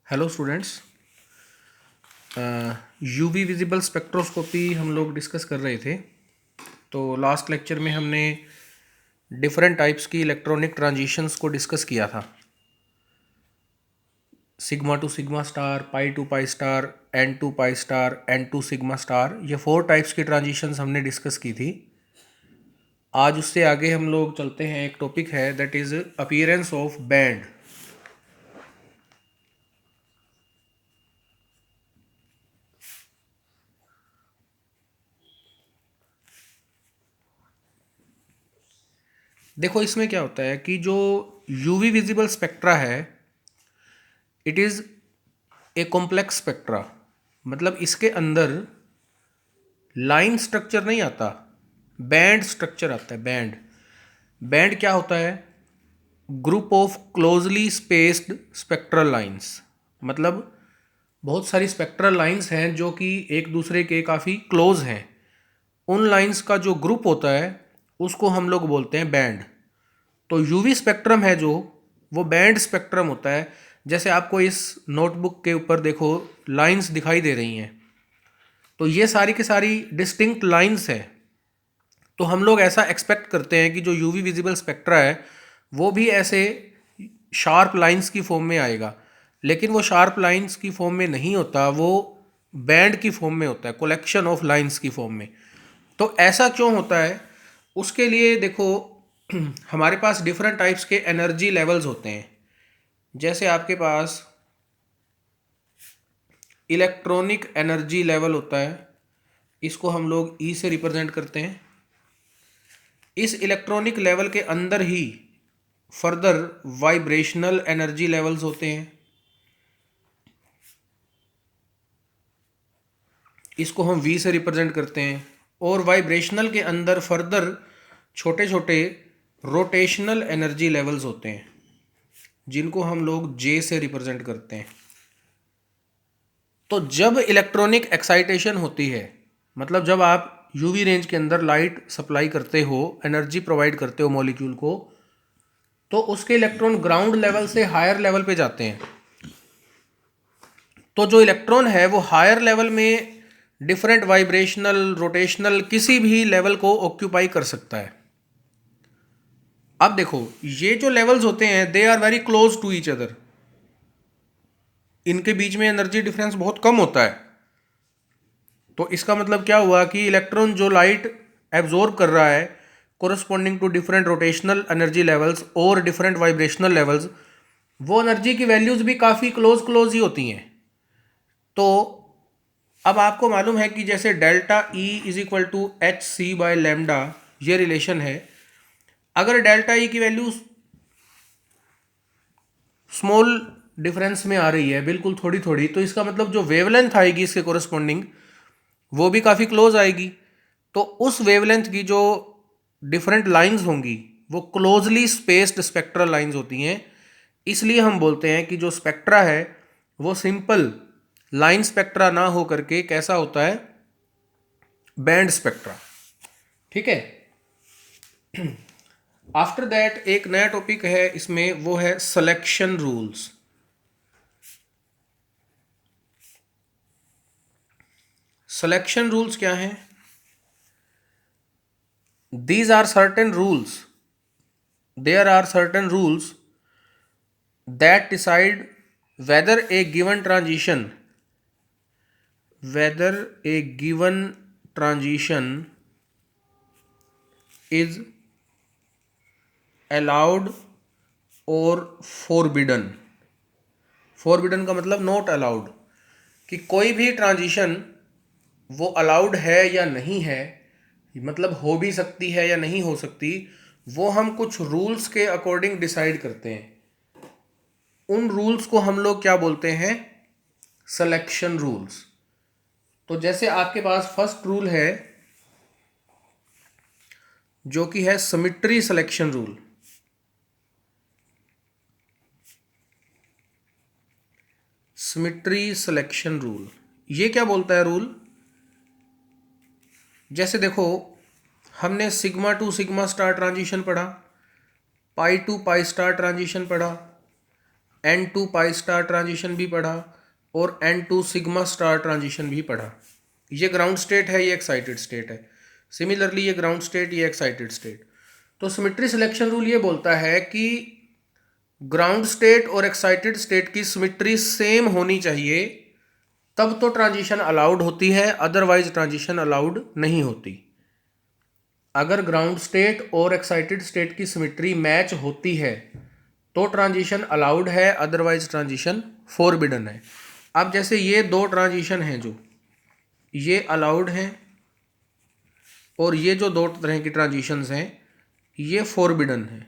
Hello students. UV visible spectroscopy हम लोग discuss कर रहे थे। तो लास्ट लेक्चर में हमने डिफरेंट टाइप्स की इलेक्ट्रॉनिक ट्रांजिशंस को डिस्कस किया था। Sigma to sigma star, pi to pi star, n to pi star, n to sigma star, ये 4 टाइप्स की ट्रांजिशंस हमने डिस्कस की थी। आज उससे आगे हम लोग चलते हैं। एक टॉपिक है that is appearance of band. देखो इसमें क्या होता है कि जो यूवी विजिबल स्पेक्ट्रा है, it is a complex spectra. मतलब इसके अंदर लाइन स्ट्रक्चर नहीं आता, बैंड स्ट्रक्चर आता है। बैंड बैंड क्या होता है? Group of closely spaced spectral lines. मतलब बहुत सारी स्पेक्ट्रल लाइंस हैं जो कि एक दूसरे के काफ़ी क्लोज हैं। उन लाइंस का जो ग्रुप होता है उसको हम लोग बोलते हैं बैंड। तो यूवी स्पेक्ट्रम है जो, वो बैंड स्पेक्ट्रम होता है। जैसे आपको इस नोटबुक के ऊपर देखो लाइंस दिखाई दे रही हैं, तो ये सारी की सारी डिस्टिंक्ट लाइंस है। तो हम लोग ऐसा एक्सपेक्ट करते हैं कि जो यूवी विजिबल स्पेक्ट्रा है वो भी ऐसे शार्प लाइंस की फॉर्म में आएगा, लेकिन वो शार्प लाइंस की फॉर्म में नहीं होता, वो बैंड की फॉर्म में होता है, कलेक्शन ऑफ लाइंस की फॉर्म में। तो ऐसा क्यों होता है? उसके लिए देखो हमारे पास डिफरेंट टाइप्स के एनर्जी लेवल्स होते हैं। जैसे आपके पास इलेक्ट्रॉनिक एनर्जी लेवल होता है, इसको हम लोग ई से रिप्रेजेंट करते हैं। इस इलेक्ट्रॉनिक लेवल के अंदर ही फर्दर वाइब्रेशनल एनर्जी लेवल्स होते हैं, इसको हम वी से रिप्रेजेंट करते हैं। और वाइब्रेशनल के अंदर फर्दर छोटे छोटे रोटेशनल एनर्जी लेवल्स होते हैं, जिनको हम लोग जे से रिप्रेजेंट करते हैं। तो जब इलेक्ट्रॉनिक एक्साइटेशन होती है, मतलब जब आप यूवी रेंज के अंदर लाइट सप्लाई करते हो, एनर्जी प्रोवाइड करते हो मॉलिक्यूल को, तो उसके इलेक्ट्रॉन ग्राउंड लेवल से हायर लेवल पे जाते हैं। तो जो इलेक्ट्रॉन है वो हायर लेवल में डिफरेंट वाइब्रेशनल, रोटेशनल, किसी भी लेवल को ऑक्यूपाई कर सकता है। अब देखो ये जो लेवल्स होते हैं they are very close to each other, इनके बीच में एनर्जी डिफरेंस बहुत कम होता है। तो इसका मतलब क्या हुआ कि इलेक्ट्रॉन जो लाइट एब्जॉर्ब कर रहा है corresponding to different rotational energy levels और डिफरेंट वाइब्रेशनल लेवल्स, वो एनर्जी की वैल्यूज भी काफ़ी क्लोज क्लोज ही होती हैं। तो अब आपको मालूम है कि जैसे delta E is equal to h c by lambda, ये रिलेशन है। अगर डेल्टा ई की वैल्यू स्मॉल डिफरेंस में आ रही है, बिल्कुल थोड़ी थोड़ी, तो इसका मतलब जो वेवलेंथ आएगी इसके कोरस्पॉन्डिंग वो भी काफ़ी क्लोज आएगी। तो उस वेवलेंथ की जो डिफरेंट लाइंस होंगी वो क्लोजली स्पेस्ड स्पेक्ट्रल लाइंस होती हैं। इसलिए हम बोलते हैं कि जो स्पेक्ट्रा है वो सिंपल लाइन स्पेक्ट्रा ना हो करके कैसा होता है? Band spectra. ठीक है। आफ्टर दैट एक नया टॉपिक है इसमें, वो है सिलेक्शन रूल्स। सिलेक्शन रूल्स क्या हैं? These are certain rules. There are certain rules that decide whether a given transition, whether a given transition is allowed or forbidden. Forbidden का मतलब नॉट अलाउड, कि कोई भी ट्रांजिशन वो अलाउड है या नहीं है, मतलब हो भी सकती है या नहीं हो सकती, वो हम कुछ रूल्स के अकॉर्डिंग डिसाइड करते हैं। उन रूल्स को हम लोग क्या बोलते हैं? Selection rules. तो जैसे आपके पास फर्स्ट रूल है जो कि है symmetry selection rule. Symmetry selection rule ये क्या बोलता है रूल? जैसे देखो हमने sigma to sigma star transition पढ़ा, पाई टू पाई स्टार ट्रांजिशन पढ़ा, N2 पाई स्टार ट्रांजिशन भी पढ़ा और N2 सिग्मा स्टार ट्रांजिशन भी पढ़ा। ये ग्राउंड स्टेट है, ये एक्साइटेड स्टेट है। सिमिलरली ये ग्राउंड स्टेट, ये एक्साइटेड स्टेट। तो सिमेट्री सिलेक्शन रूल ये बोलता है कि ग्राउंड स्टेट और एक्साइटेड स्टेट की सिमेट्री सेम होनी चाहिए, तब तो ट्रांजिशन अलाउड होती है, अदरवाइज ट्रांजिशन अलाउड नहीं होती। अगर ग्राउंड स्टेट और एक्साइटेड स्टेट की सिमेट्री मैच होती है तो ट्रांजिशन अलाउड है, अदरवाइज ट्रांजिशन फॉरबिडन है। अब जैसे ये दो ट्रांजिशन हैं जो ये अलाउड हैं और ये जो दो तरह की ट्रांजिशंस हैं ये फॉरबिडन है,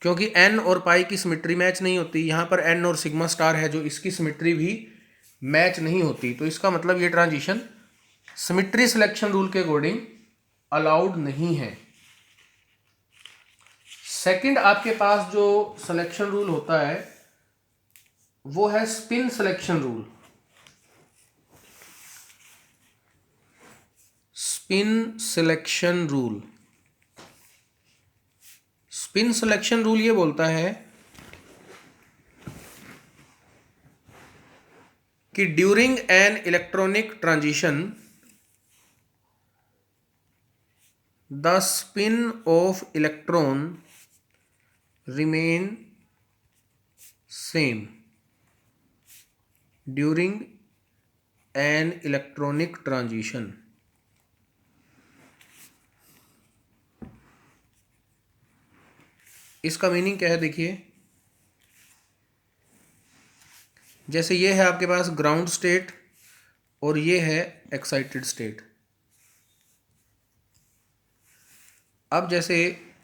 क्योंकि एन और पाई की सिमेट्री मैच नहीं होती। यहाँ पर एन और सिग्मा स्टार है जो इसकी सिमेट्री भी मैच नहीं होती। तो इसका मतलब ये ट्रांजिशन सिमेट्री सिलेक्शन रूल के अकॉर्डिंग अलाउड नहीं है। सेकंड आपके पास जो सिलेक्शन रूल होता है वो है spin selection rule. Spin selection rule, spin selection rule ये बोलता है कि during an electronic transition the spin off electron remain same during an electronic transition। इसका मीनिंग क्या है देखिए, जैसे ये है आपके पास ग्राउंड स्टेट और ये है एक्साइटेड स्टेट। अब जैसे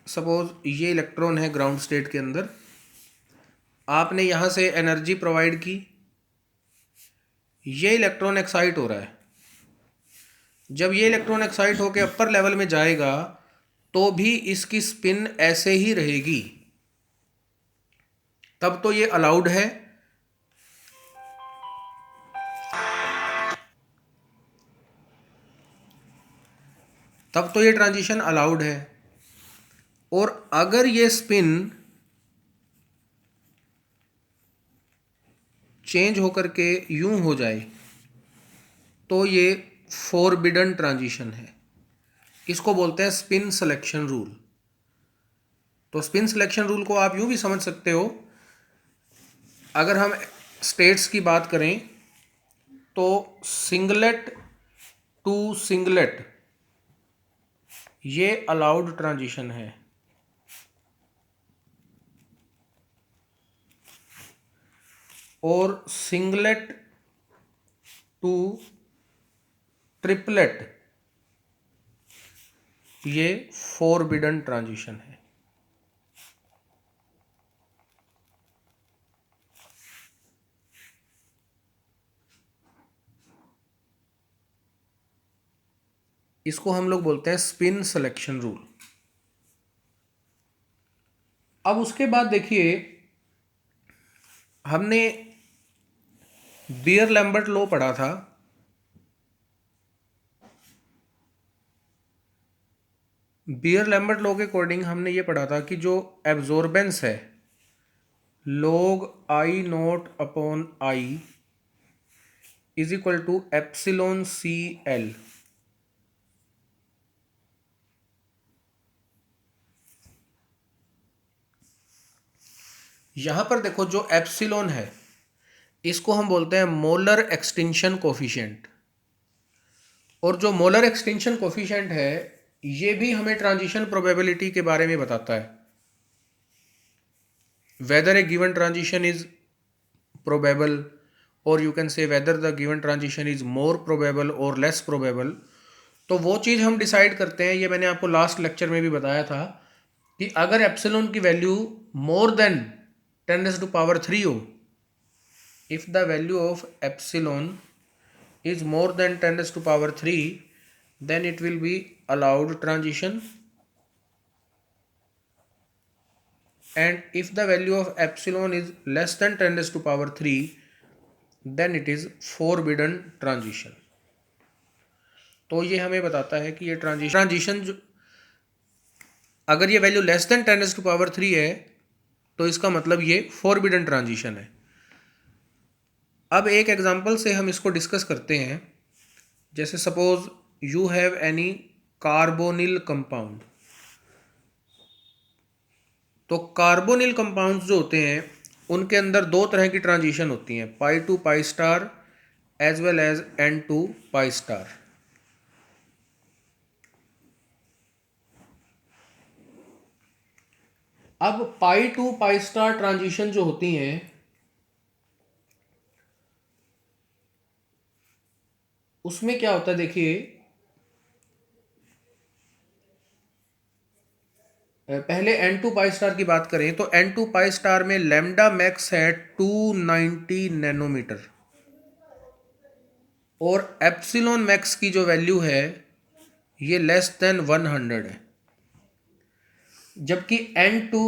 सपोज ये इलेक्ट्रॉन है ग्राउंड स्टेट के अंदर, आपने यहाँ से एनर्जी प्रोवाइड की, ये इलेक्ट्रॉन एक्साइट हो रहा है। जब ये इलेक्ट्रॉन एक्साइट होकर अपर लेवल में जाएगा तो भी इसकी स्पिन ऐसे ही रहेगी, तब तो ये अलाउड है। तब तो ये ट्रांजिशन अलाउड है। और अगर ये स्पिन चेंज होकर के यूं हो जाए तो ये फॉरबिडन ट्रांजिशन है। इसको बोलते हैं स्पिन सिलेक्शन रूल। तो स्पिन सिलेक्शन रूल को आप यूं भी समझ सकते हो, अगर हम स्टेट्स की बात करें तो सिंगलेट टू सिंगलेट ये अलाउड ट्रांजिशन है, और सिंगलेट टू ट्रिपलेट ये फॉरबिडन ट्रांजिशन है। इसको हम लोग बोलते हैं स्पिन सिलेक्शन रूल। अब उसके बाद देखिए, हमने बियर लैम्बर्ट लॉ पढ़ा था। बियर लैम्बर्ट लॉ के अकॉर्डिंग हमने ये पढ़ा था कि जो एब्जॉर्बेंस है log I naught upon I is equal to epsilon c l. यहां पर देखो जो एप्सिलॉन है इसको हम बोलते हैं मोलर एक्सटिंक्शन कोफिशिएंट, और जो मोलर एक्सटिंक्शन कोफिशिएंट है ये भी हमें ट्रांजिशन प्रोबेबिलिटी के बारे में बताता है, whether a given transition is probable or you can say whether the given transition is more probable or less probable। तो वो चीज़ हम डिसाइड करते हैं। ये मैंने आपको लास्ट लेक्चर में भी बताया था कि अगर एप्सिलॉन की वैल्यू मोर देन 10⁻³ हो, if the value of epsilon is more than 10⁻³ then it will be allowed transition, and if the value of epsilon is less than 10⁻³ then it is forbidden transition। तो ये हमें बताता है कि ये transition जो अगर ये वैल्यू लेस देन 10⁻³ है तो इसका मतलब ये फॉरबिडन ट्रांजिशन है। अब एक एग्जांपल से हम इसको डिस्कस करते हैं। जैसे suppose you have any carbonyl compound. तो कार्बोनिल कंपाउंड्स जो होते हैं उनके अंदर दो तरह की ट्रांजिशन होती हैं, pi to pi star as well as n to pi star. अब pi to pi star transition जो होती हैं उसमें क्या होता है, देखिए पहले एन टू पाई स्टार की बात करें तो एन टू पाई स्टार में लैम्डा मैक्स है 290 नैनोमीटर और एप्सिलॉन मैक्स की जो वैल्यू है ये लेस देन 100 है। जबकि एन टू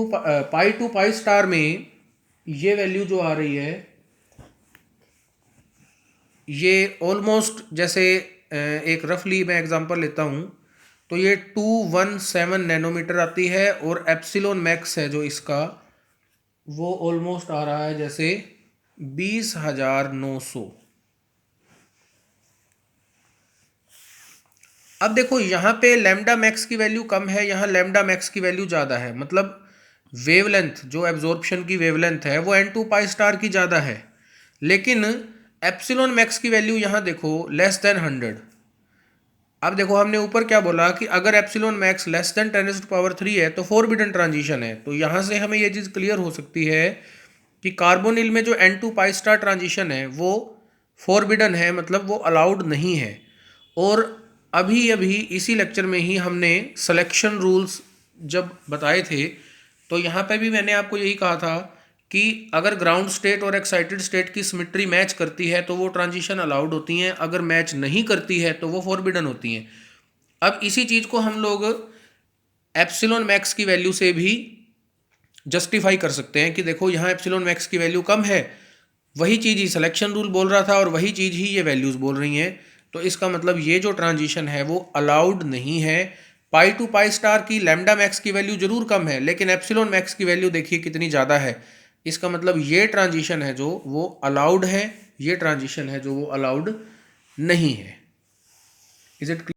पाई स्टार में ये वैल्यू जो आ रही है ये ऑलमोस्ट, जैसे एक रफली मैं एग्जांपल लेता हूँ तो ये 217 नैनोमीटर आती है और एप्सिलॉन मैक्स है जो इसका वो ऑलमोस्ट आ रहा है जैसे 20,900। अब देखो यहाँ पे लैम्डा मैक्स की वैल्यू कम है, यहाँ लैम्डा मैक्स की वैल्यू ज़्यादा है, मतलब वेवलेंथ जो एब्जॉर्प्शन की वेवलेंथ है वो एन टू पाई स्टार की ज़्यादा है, लेकिन एप्सिलॉन मैक्स की वैल्यू यहाँ देखो लेस देन 100। अब देखो हमने ऊपर क्या बोला कि अगर एप्सिलॉन मैक्स लेस देन 10⁻³ है तो फॉरबिडन ट्रांजिशन है। तो यहाँ से हमें ये चीज़ क्लियर हो सकती है कि कार्बोनिल में जो n to pi star transition है वो फॉरबिडन है, मतलब वो अलाउड नहीं है। और अभी अभी इसी लेक्चर में ही हमने सिलेक्शन रूल्स जब बताए थे तो यहाँ पे भी मैंने आपको यही कहा था कि अगर ग्राउंड स्टेट और एक्साइटेड स्टेट की सिमेट्री मैच करती है तो वो ट्रांजिशन अलाउड होती हैं, अगर मैच नहीं करती है तो वो फॉरबिडन होती हैं। अब इसी चीज़ को हम लोग एप्सिलॉन मैक्स की वैल्यू से भी जस्टिफाई कर सकते हैं कि देखो यहाँ एप्सिलॉन मैक्स की वैल्यू कम है, वही चीज़ ही सिलेक्शन रूल बोल रहा था और वही चीज़ ही ये वैल्यूज़ बोल रही हैं, तो इसका मतलब ये जो ट्रांजिशन है वो अलाउड नहीं है। पाई टू पाई स्टार की लैम्डा मैक्स की वैल्यू जरूर कम है लेकिन एप्सिलॉन मैक्स की वैल्यू देखिए कितनी ज़्यादा है, इसका मतलब ये ट्रांजिशन है जो वो अलाउड है, ये ट्रांजिशन है जो वो अलाउड नहीं है। Is it